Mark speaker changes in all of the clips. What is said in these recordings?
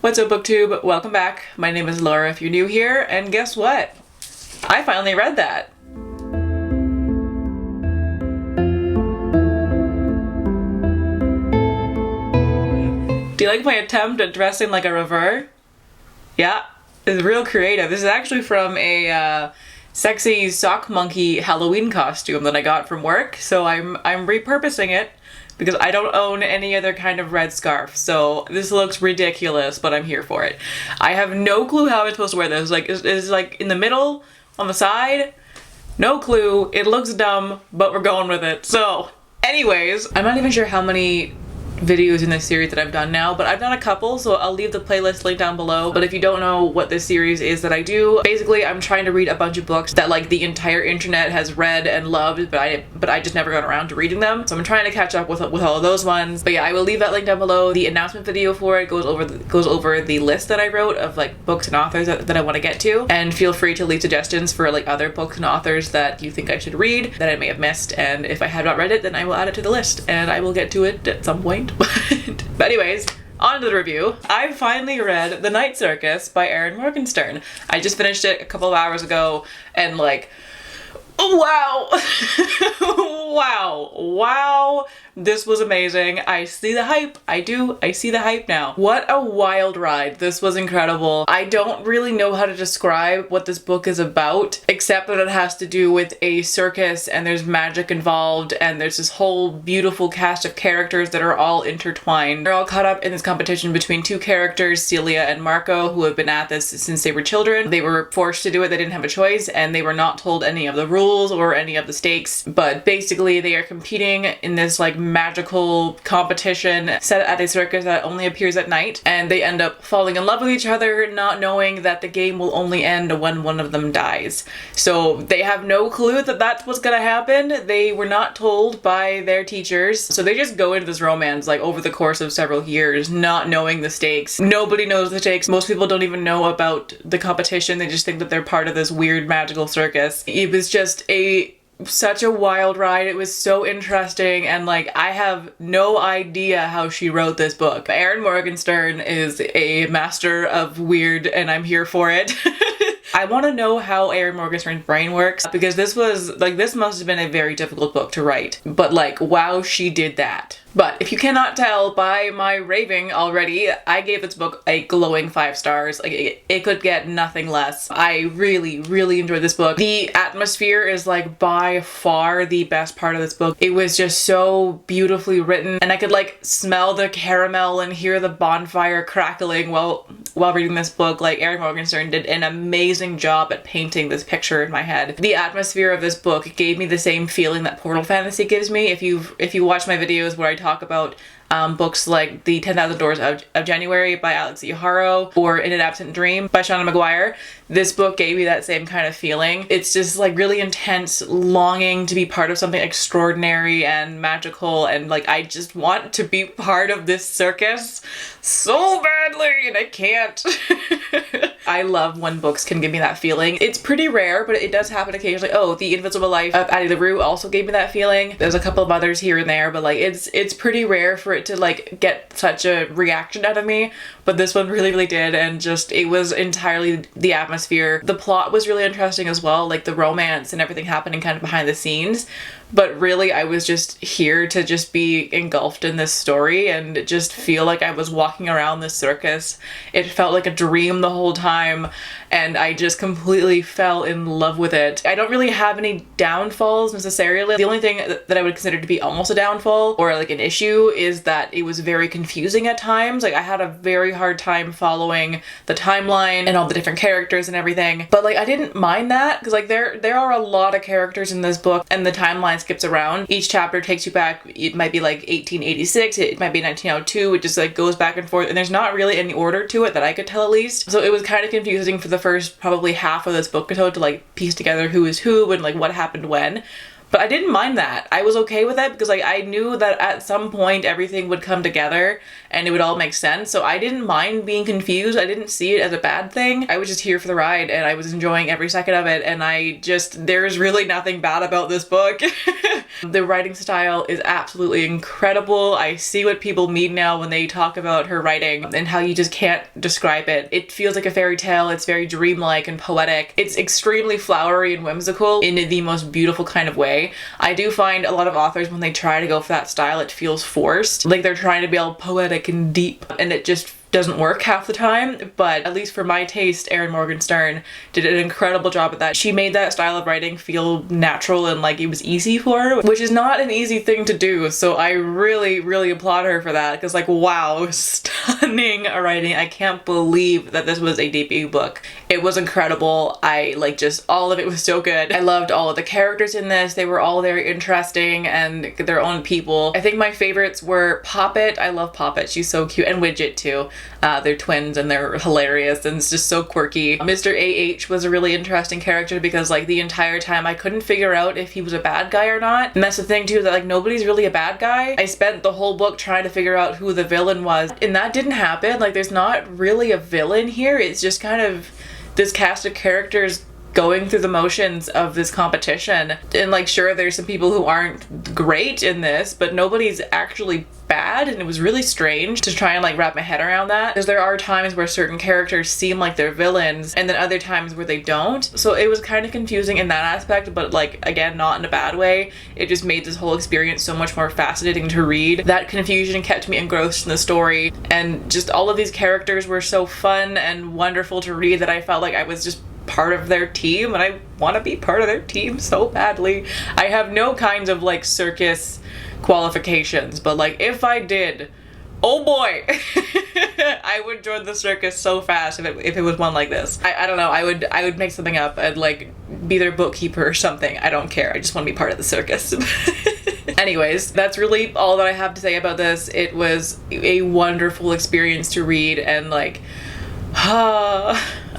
Speaker 1: What's up, booktube? Welcome back. My name is Laura if you're new here, and guess what? I finally read that. Do you like my attempt at dressing like a rever? Yeah, it's real creative. This is actually from a sexy sock monkey Halloween costume that I got from work, so I'm repurposing it because I don't own any other kind of red scarf. So this looks ridiculous, but I'm here for it. I have no clue how I'm supposed to wear this. Like, is like in the middle, on the side? No clue. It looks dumb, but we're going with it. So anyways, I'm not even sure how many videos in this series that I've done now, but I've done a couple, so I'll leave the playlist link down below. But if you don't know what this series is that I do, basically I'm trying to read a bunch of books that like the entire internet has read and loved, but I just never got around to reading them. So I'm trying to catch up with all of those ones. But yeah, I will leave that link down below. The announcement video for it goes over the list that I wrote of like books and authors that I want to get to, and feel free to leave suggestions for like other books and authors that you think I should read that I may have missed, and if I have not read it, then I will add it to the list and I will get to it at some point. But anyways, on to the review. I finally read The Night Circus by Erin Morgenstern. I just finished it a couple of hours ago, and like, wow. wow, this was amazing. I see the hype. I see the hype now. What a wild ride. This was incredible. I don't really know how to describe what this book is about, except that it has to do with a circus and there's magic involved and there's this whole beautiful cast of characters that are all intertwined. They're all caught up in this competition between two characters, Celia and Marco, who have been at this since they were children. They were forced to do it. They didn't have a choice, and they were not told any of the rules or any of the stakes, but basically they are competing in this like magical competition set at a circus that only appears at night, and they end up falling in love with each other, not knowing that the game will only end when one of them dies. So they have no clue that that's what's gonna happen. They were not told by their teachers, so they just go into this romance like over the course of several years, not knowing the stakes. Nobody knows the stakes. Most people don't even know about the competition. They just think that they're part of this weird magical circus. It was just such a wild ride. It was so interesting, and like I have no idea how she wrote this book. Erin Morgenstern is a master of weird, and I'm here for it. I want to know how Erin Morgenstern's brain works, because this must have been a very difficult book to write, but like, wow, she did that. But if you cannot tell by my raving already, I gave this book a glowing 5 stars. Like, it could get nothing less. I really, really enjoyed this book. The atmosphere is like by far the best part of this book. It was just so beautifully written, and I could like smell the caramel and hear the bonfire crackling while reading this book. Like, Erin Morgenstern did an amazing job at painting this picture in my head. The atmosphere of this book gave me the same feeling that Portal Fantasy gives me. If you watch my videos where I talk about books like The 10,000 Doors of January by Alex E. Haro or In an Absent Dream by Shauna Maguire, this book gave me that same kind of feeling. It's just like really intense longing to be part of something extraordinary and magical, and like I just want to be part of this circus so badly, and I can't. I love when books can give me that feeling. It's pretty rare, but it does happen occasionally. Oh, The Invisible Life of Addie LaRue also gave me that feeling. There's a couple of others here and there, but like it's pretty rare for it to like get such a reaction out of me, but this one really, really did, and just it was entirely the atmosphere. The plot was really interesting as well, like the romance and everything happening kind of behind the scenes. But really, I was just here to just be engulfed in this story and just feel like I was walking around this circus. It felt like a dream the whole time, and I just completely fell in love with it. I don't really have any downfalls necessarily. The only thing that I would consider to be almost a downfall or like an issue is that it was very confusing at times. Like, I had a very hard time following the timeline and all the different characters and everything. But like, I didn't mind that, because like there are a lot of characters in this book, and the timeline skips around. Each chapter takes you back. It might be like 1886, it might be 1902. It just like goes back and forth, and there's not really any order to it that I could tell, at least. So it was kind of confusing for the first probably half of this book or so to like piece together who is who and like what happened when. But I didn't mind that. I was okay with that because like I knew that at some point everything would come together and it would all make sense. So I didn't mind being confused. I didn't see it as a bad thing. I was just here for the ride and I was enjoying every second of it, and there's really nothing bad about this book. The writing style is absolutely incredible. I see what people mean now when they talk about her writing and how you just can't describe it. It feels like a fairy tale. It's very dreamlike and poetic. It's extremely flowery and whimsical in the most beautiful kind of way. I do find a lot of authors, when they try to go for that style, it feels forced. Like they're trying to be all poetic and deep, and it just doesn't work half the time. But at least for my taste, Erin Morgenstern did an incredible job at that. She made that style of writing feel natural and like it was easy for her, which is not an easy thing to do. So I really applaud her for that, because like, wow, stunning writing. I can't believe that this was a debut book. It was incredible. I like, just all of it was so good. I loved all of the characters in this. They were all very interesting and their own people. I think my favorites were Poppet. I love Poppet. She's so cute. And Widget too. They're twins and they're hilarious and it's just so quirky. Mr. A.H. was a really interesting character because like the entire time I couldn't figure out if he was a bad guy or not. And that's the thing too, that like nobody's really a bad guy. I spent the whole book trying to figure out who the villain was, and that didn't happen. Like there's not really a villain here. It's just kind of this cast of characters going through the motions of this competition. And like, sure, there's some people who aren't great in this, but nobody's actually bad, and it was really strange to try and like wrap my head around that, because there are times where certain characters seem like they're villains and then other times where they don't. So it was kind of confusing in that aspect, but like, again, not in a bad way. It just made this whole experience so much more fascinating to read. That confusion kept me engrossed in the story, and just all of these characters were so fun and wonderful to read that I felt like I was just part of their team, and I want to be part of their team so badly. I have no kinds of like circus qualifications, but like if I did, oh boy, I would join the circus so fast if it was one like this. I don't know, I would make something up and like be their bookkeeper or something. I don't care. I just want to be part of the circus. Anyways, that's really all that I have to say about this. It was a wonderful experience to read, and like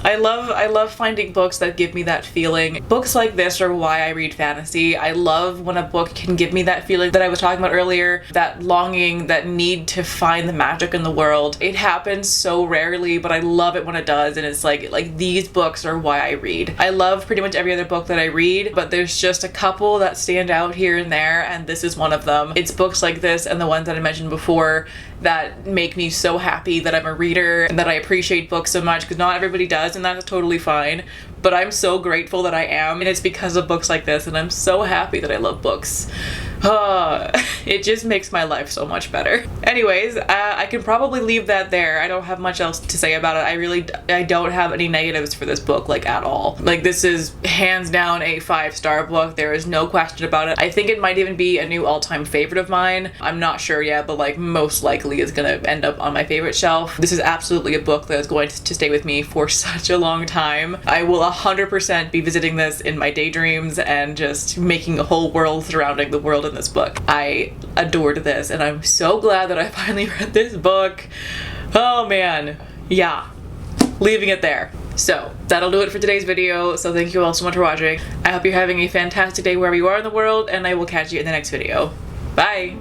Speaker 1: I love finding books that give me that feeling. Books like this are why I read fantasy. I love when a book can give me that feeling that I was talking about earlier, that longing, that need to find the magic in the world. It happens so rarely, but I love it when it does, and it's like these books are why I read. I love pretty much every other book that I read, but there's just a couple that stand out here and there, and this is one of them. It's books like this and the ones that I mentioned before that make me so happy that I'm a reader and that I appreciate books so much, because not everybody does, and that's totally fine. But I'm so grateful that I am, and it's because of books like this, and I'm so happy that I love books. It just makes my life so much better. Anyways, I can probably leave that there. I don't have much else to say about it. I don't have any negatives for this book, like at all. Like, this is hands down a 5-star book. There is no question about it. I think it might even be a new all-time favorite of mine. I'm not sure yet, but like most likely is gonna end up on my favorite shelf. This is absolutely a book that is going to stay with me for such a long time. I will 100% be visiting this in my daydreams and just making a whole world surrounding the world in this book. I adored this, and I'm so glad that I finally read this book. Oh man, yeah, leaving it there. So that'll do it for today's video. So thank you all so much for watching. I hope you're having a fantastic day wherever you are in the world, and I will catch you in the next video. Bye.